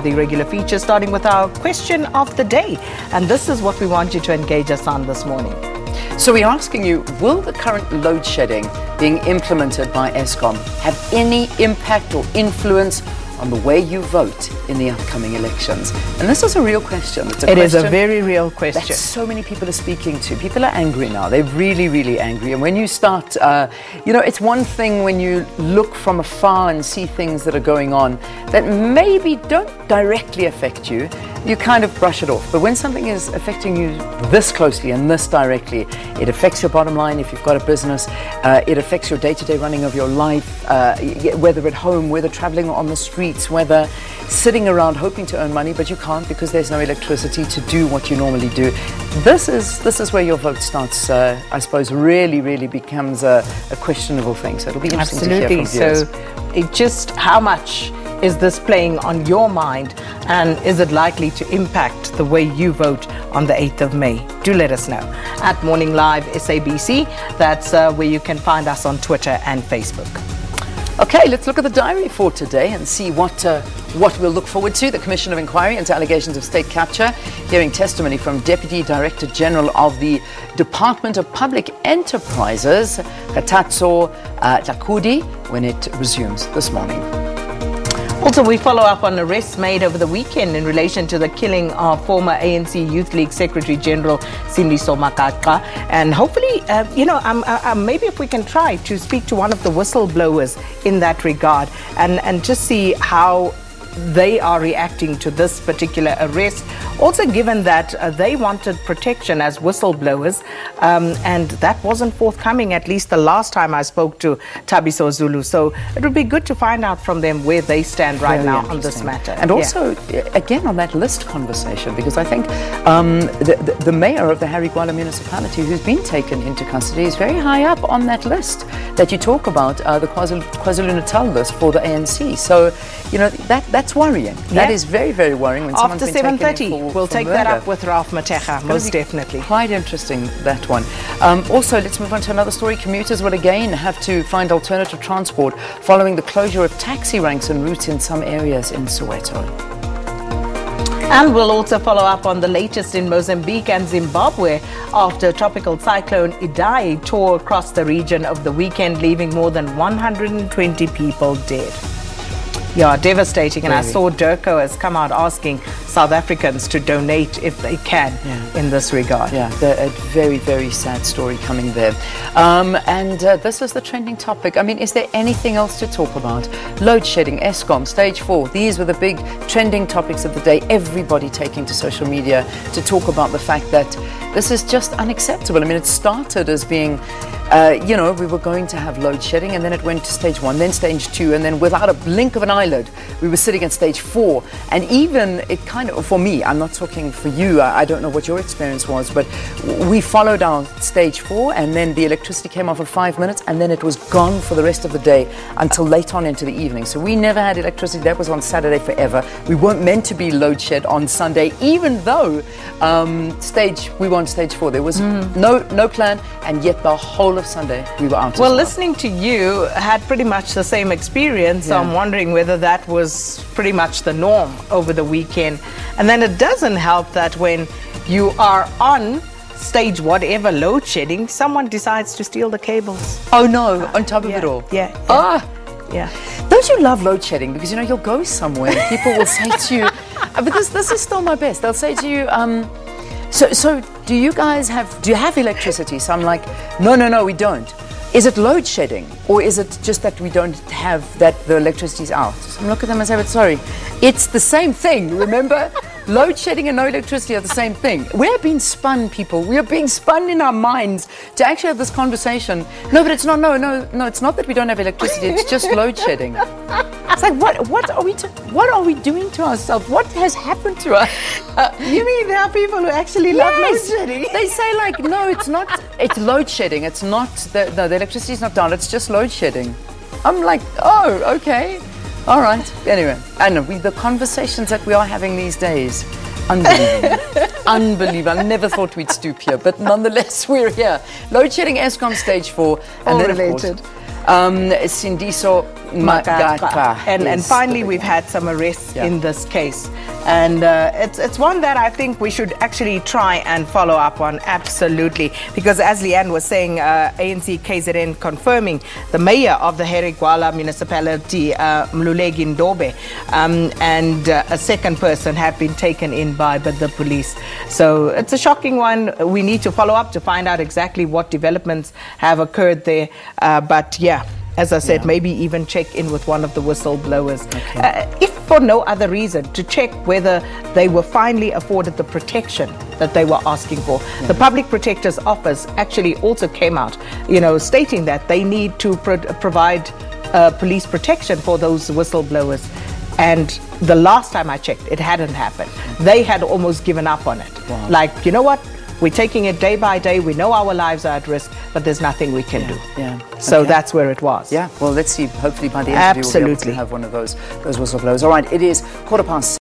the regular feature, starting with our question of the day. And this is what we want you to engage us on this morning. So we're asking you, will the current load shedding being implemented by Eskom have any impact or influence on the way you vote in the upcoming elections? And this is a real question. It is a very real question that so many people are speaking to. People are angry now. They're really, really angry. And when you start, it's one thing when you look from afar and see things that are going on that maybe don't directly affect you, you kind of brush it off. But when something is affecting you this closely and this directly, it affects your bottom line if you've got a business, it affects your day-to-day running of your life, whether at home, whether traveling on the streets, whether sitting around hoping to earn money, but you can't because there's no electricity to do what you normally do. This is where your vote starts, I suppose, really becomes a questionable thing. So it'll be interesting to hear from viewers. So how much is this playing on your mind, and is it likely to impact the way you vote on the 8th of May? Do let us know at Morning Live SABC. That's where you can find us on Twitter and Facebook. Okay, let's look at the diary for today and see what we'll look forward to. The Commission of Inquiry into allegations of state capture, hearing testimony from Deputy Director General of the Department of Public Enterprises, Katatso Tlakudi, when it resumes this morning. Also, we follow up on arrests made over the weekend in relation to the killing of former ANC Youth League Secretary General Sindiso Makaqha. And hopefully, maybe if we can try to speak to one of the whistleblowers in that regard and just see how they are reacting to this particular arrest. Also, given that they wanted protection as whistleblowers, and that wasn't forthcoming, at least the last time I spoke to Thabiso Zulu. So it would be good to find out from them where they stand right now on this matter. And also, again, on that list conversation, because I think the mayor of the Harry Gwala municipality, who's been taken into custody, is very high up on that list that you talk about, the KwaZulu-Natal list for the ANC. So, that's worrying. Yeah. That is very, very worrying when someone's been taken in for After 7:30, we'll take that up with Ralph Mateja, most definitely. Quite interesting, that one. Also, let's move on to another story. Commuters will again have to find alternative transport following the closure of taxi ranks and routes in some areas in Soweto. And we'll also follow up on the latest in Mozambique and Zimbabwe after tropical cyclone Idai tore across the region over the weekend, leaving more than 120 people dead. Yeah, devastating. And I saw Durko has come out asking South Africans to donate if they can in this regard. Yeah, a very, very sad story coming there. This is the trending topic. I mean, is there anything else to talk about? Load shedding, Eskom, stage 4. These were the big trending topics of the day. Everybody taking to social media to talk about the fact that this is just unacceptable. I mean, it started as being, we were going to have load shedding, and then it went to stage 1, then stage 2, and then without a blink of an eyelid, we were sitting at stage 4. And even it kind of, for me, I'm not talking for you, I don't know what your experience was, but we followed our stage 4, and then the electricity came off for 5 minutes, and then it was gone for the rest of the day until late on into the evening. So we never had electricity. That was on Saturday forever. We weren't meant to be load shed on Sunday, even though we were on stage 4. There was no plan, and yet the whole of Sunday we were out. Well, listening to you had pretty much the same experience. So I'm wondering whether that was pretty much the norm over the weekend. And then it doesn't help that when you are on stage whatever load shedding, someone decides to steal the cables. Oh no, on top of it all. Yeah. Don't you love load shedding? Because you'll go somewhere and people will say to you, but this is still my best. They'll say to you, so do you have electricity? So I'm like, no, we don't. Is it load shedding, or is it just that we don't have that the electricity's out? So I look at them and say, but sorry, it's the same thing, remember? Load shedding and no electricity are the same thing. We're being spun, people. We are being spun in our minds to actually have this conversation. No, but it's not, no, it's not that we don't have electricity, it's just load shedding. It's like, what are we doing to ourselves? What has happened to us? You mean there are people who actually love load shedding? They say like, no, it's not, it's load shedding. It's not, the electricity is not down, it's just load shedding. I'm like, oh, okay. All right. Anyway, I know the conversations that we are having these days, unbelievable. Unbelievable. I never thought we'd stoop here, but nonetheless, we're here. Load shedding, Eskom stage 4, and all then related. Of course, Sindiso, Makatla. And finally, we've had some arrests in this case. And it's one that I think we should actually try and follow up on, absolutely. Because as Leanne was saying, ANC KZN confirming the mayor of the Herigwala municipality, Mluleki Ndobe, and a second person have been taken in by the police. So it's a shocking one. We need to follow up to find out exactly what developments have occurred there. But yeah, as I said, maybe even check in with one of the whistleblowers. If for no other reason, to check whether they were finally afforded the protection that they were asking for. The Public Protector's Office actually also came out, stating that they need to provide police protection for those whistleblowers. And the last time I checked, it hadn't happened. They had almost given up on it. Wow. Like, you know what? We're taking it day by day. We know our lives are at risk, but there's nothing we can do. So that's where it was. Yeah, well, let's see. Hopefully by the end of the we'll be able to have one of those whistleblowers. All right, it is 7:15.